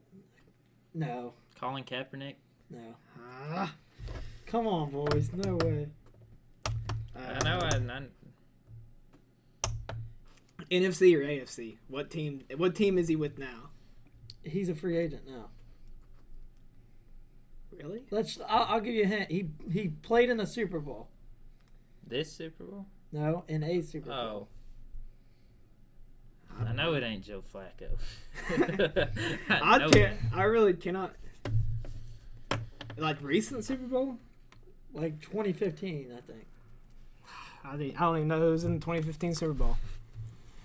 B: Colin Kaepernick.
C: No.
A: Ah.
C: Come on, boys. No way.
B: I know.
A: NFC or AFC? What team is he with now?
C: He's a free agent now.
A: Really?
C: I'll give you a hint. He played in a Super Bowl.
B: This Super Bowl?
C: No, in a Super Bowl.
B: Oh. I know it ain't Joe Flacco.
A: I really cannot. Like recent Super Bowl?
C: Like 2015, I think.
A: I don't even know who was in the 2015 Super Bowl.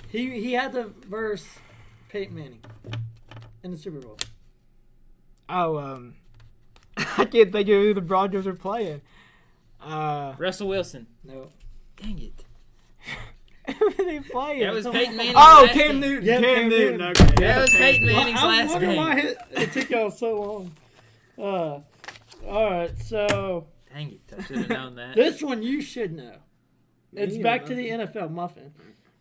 C: He had to verse Peyton Manning in the Super Bowl.
A: Oh, I can't think of who the Broncos are playing.
B: Russell Wilson.
C: No.
B: Dang it.
A: Who are they playing?
B: That was Peyton Manning's
A: Oh,
B: last
A: Cam
B: game.
A: Newton.
C: Yeah,
A: Cam
C: Cam
A: Newton.
C: Newton.
A: Okay.
B: That was Peyton Manning's
C: I
B: last
C: wonder
B: game.
C: why it took y'all so long. All right, so
B: Dang it. I should have known that.
C: this one you should know. It's
A: Me,
C: back to the
A: Muffin.
C: NFL Muffin.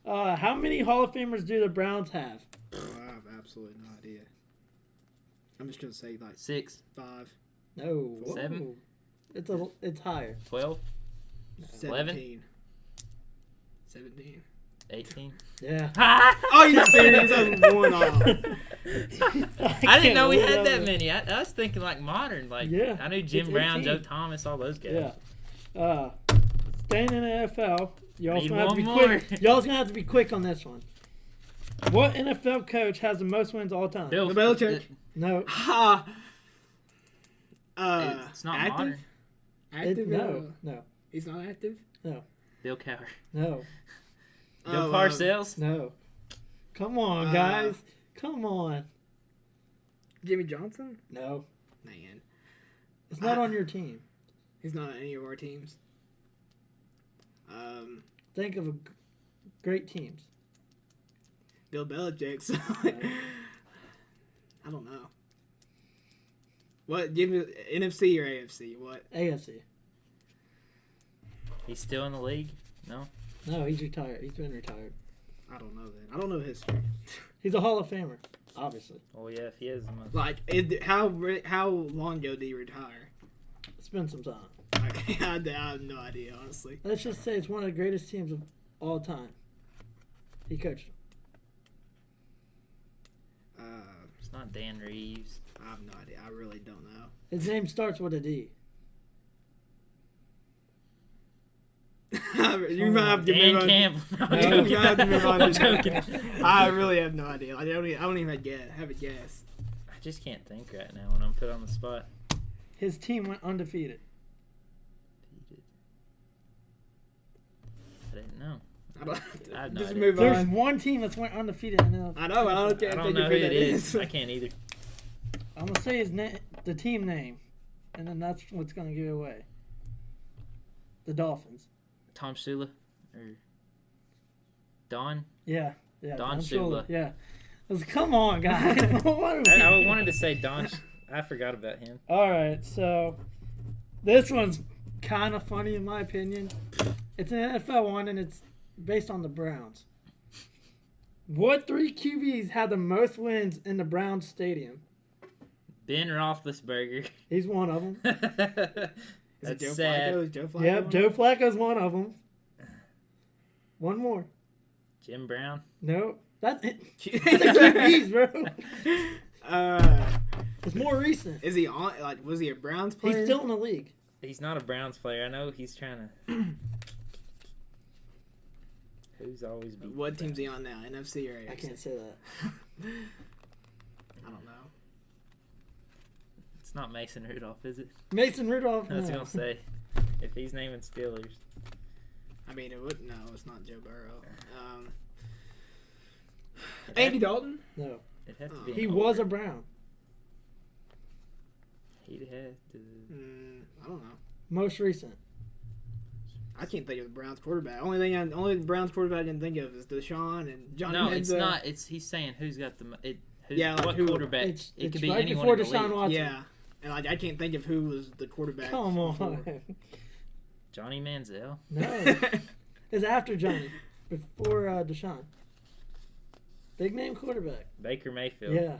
C: How many Hall of Famers do the Browns have?
A: Oh, I have absolutely no idea. I'm just gonna say like
B: 6,
A: 5,
C: No.
B: 7?
C: It's higher.
B: 12,
A: 17. 17.
B: 18.
C: Yeah.
A: Oh, you serious? I'm one off.
B: I didn't know we had that many. I was thinking like modern. Like
C: Yeah,
B: I knew Jim
C: it's
B: Brown,
C: 18.
B: Joe Thomas, all those guys.
C: Yeah. Staying in the NFL, y'all's
B: Need
C: gonna have to be
B: one more.
C: quick. Y'all's gonna have to be quick on this one. What NFL coach has the most wins all time?
B: Bill
A: Belichick.
C: No.
A: Ha.
B: It's not
A: active?
B: modern.
A: Active?
C: No.
A: He's not active.
B: Bill Cowher.
C: No.
B: Bill Parcells.
C: No. Come on, guys. Come on.
A: Jimmy Johnson?
C: No.
A: Man,
C: It's not on your team.
A: he's not on any of our teams.
C: Think of great teams.
A: Bill Belichick. So I don't know. What? Give me NFC or AFC? What?
C: AFC.
B: He's still in the league? No.
C: No, he's retired. He's been retired.
A: I don't know then. I don't know history.
C: He's a Hall of Famer, obviously.
B: Oh yeah, if he is.
A: Like, how long ago did he retire?
C: It's been some time.
A: Okay, I have no idea, honestly.
C: Let's just say it's one of the greatest teams of all time. He coached them.
B: It's not Dan Reeves.
A: I have no idea. I really don't know.
C: His name starts with a D.
A: You might have to
B: Dan
A: move on.
B: Campbell. No, I'm
C: No,
B: joking.
A: You might have to move on.
B: I'm joking.
A: I really have no idea. I don't even have a guess.
B: I just can't think right now when I'm put on the spot.
C: His team went undefeated.
B: I didn't know. I have no
A: Just
B: idea.
A: move
C: There's
A: on.
C: one team that's went undefeated. In the
A: I know. I
B: I
A: can't
B: don't
A: think
B: know
A: of
B: who
A: who
B: it
A: that
B: is.
A: is.
B: I can't either.
C: I'm gonna say the team name, and then that's what's gonna give it away. The Dolphins.
B: Tom Shula or Don.
C: Yeah.
B: Don
C: Shula.
B: Shula.
C: Yeah. I was, come on, guys. What are
B: I
C: we-
B: wanted to say Don. I forgot about him.
C: All right, so this one's kind of funny in my opinion. It's an NFL one, and it's based on the Browns. What three QBs had the most wins in the Browns stadium?
B: Ben Roethlisberger.
C: He's one of them.
A: Is it
B: That's
A: Joe
B: sad.
A: Flacco? Is Joe Flacco?
C: Yep,
A: one?
C: Joe Flacco's one of them. One more.
B: Jim Brown.
C: No, that's it. It's QBs, bro. It's more recent.
A: Is he on? Like, was he a Browns player?
C: He's still in the league.
B: He's not a Browns player. I know he's trying to. Who's always beat
A: What
B: the
A: team's he
B: Browns?
A: on now? NFC or AFC?
C: I can't say that.
A: I don't know.
B: It's not Mason Rudolph, is it?
C: Mason Rudolph.
B: I was
C: no.
B: gonna say, if he's naming Steelers.
A: I mean, it would. No, it's not Joe Burrow. Andy Dalton.
C: No,
B: It'd have to be.
C: he
B: an
C: was
B: older-
C: a Brown.
B: He'd have to.
A: I don't know.
C: Most recent.
A: I can't think of the Browns quarterback. Only Browns quarterback I can think of is Deshaun and Johnny.
B: No, it's
A: Manziel.
B: not. It's he's saying who's got the.
A: Yeah, like
B: what
A: who-
B: quarterback?
C: It's
B: it could be
C: right
B: anyone
C: before
B: in the
C: Deshaun
B: league.
C: Watson.
A: Yeah, and like I can't think of who was the quarterback.
C: Come on.
A: before.
B: Johnny Manziel.
C: No. It's after Johnny. Before Deshaun. Big name quarterback.
B: Baker Mayfield.
C: Yeah.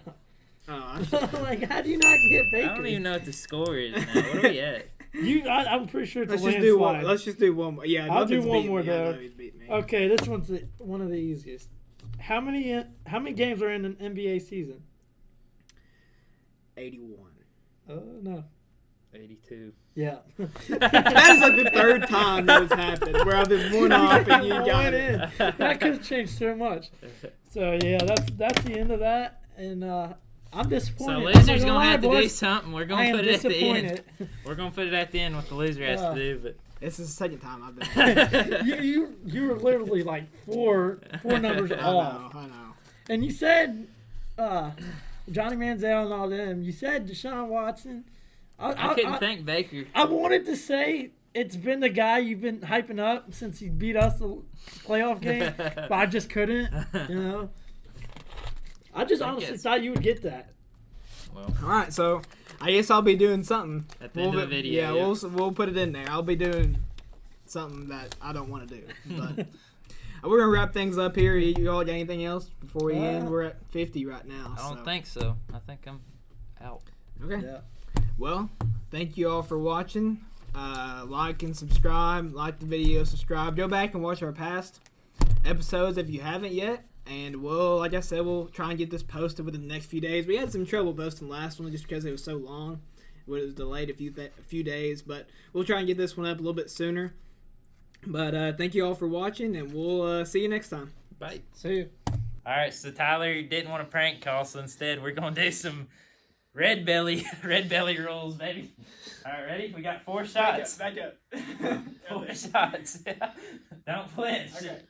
A: Oh,
C: Like, how do you not get Baker?
B: I don't even know what the score is now. What are we at?
C: I'm pretty sure it's
A: let's
C: a
A: just do one.
C: landslide.
A: Let's just do one more. Yeah,
C: I'll do
A: nothing's
C: one
A: beating
C: more,
A: me. I
C: though.
A: know he's beating me.
C: Okay, this one's one of the easiest. How many games are in an NBA season?
A: 81.
C: No.
B: 82.
C: Yeah.
A: That is like the third time that has happened where I've been one off and you got it.
C: That could have changed so much. So yeah, that's the end of that, and I'm disappointed.
B: So loser's gonna have to do something. We're gonna put it at the end. We're gonna put it at the end what the loser has to do. But
A: this is the second time I've been.
C: you were literally like four numbers off.
A: I know.
C: And you said Johnny Manziel and all them. You said Deshaun Watson.
B: I couldn't think Baker.
C: I wanted to say it's been the guy you've been hyping up since he beat us the playoff game, but I just couldn't. You know, I just honestly thought you would get that.
B: Well,
A: all right, so I guess I'll be doing something
B: at the end of the video.
A: Yeah, we'll put it in there. I'll be doing something that I don't want to do. But we're gonna wrap things up here. You all got anything else before we end? We're at 50 right now.
B: I don't think so. I think I'm out.
A: Okay.
C: Yeah.
A: Well, thank you all for watching. Like and subscribe. Like the video, subscribe. Go back and watch our past episodes if you haven't yet. And like I said, we'll try and get this posted within the next few days. We had some trouble posting the last one just because it was so long. It was delayed a few days, but we'll try and get this one up a little bit sooner. But thank you all for watching, and we'll see you next time.
B: Bye.
C: See you.
B: All right, so Tyler didn't want to prank call, so instead we're going to do some red belly rolls, baby. All right, ready? We got 4 shots.
A: Back up.
B: 4 shots. Don't flinch.
A: Okay.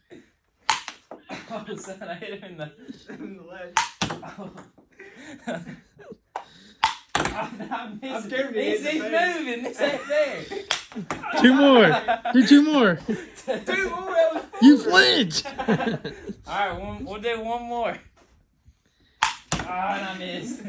B: Oh, son, I hit him in the
A: leg.
B: Oh. I'm missing. He's moving. This ain't there.
C: 2 more. Do 2 more.
B: 2 more. That was 4.
C: You flinch.
B: All right, we'll do 1 more. Oh, and I missed.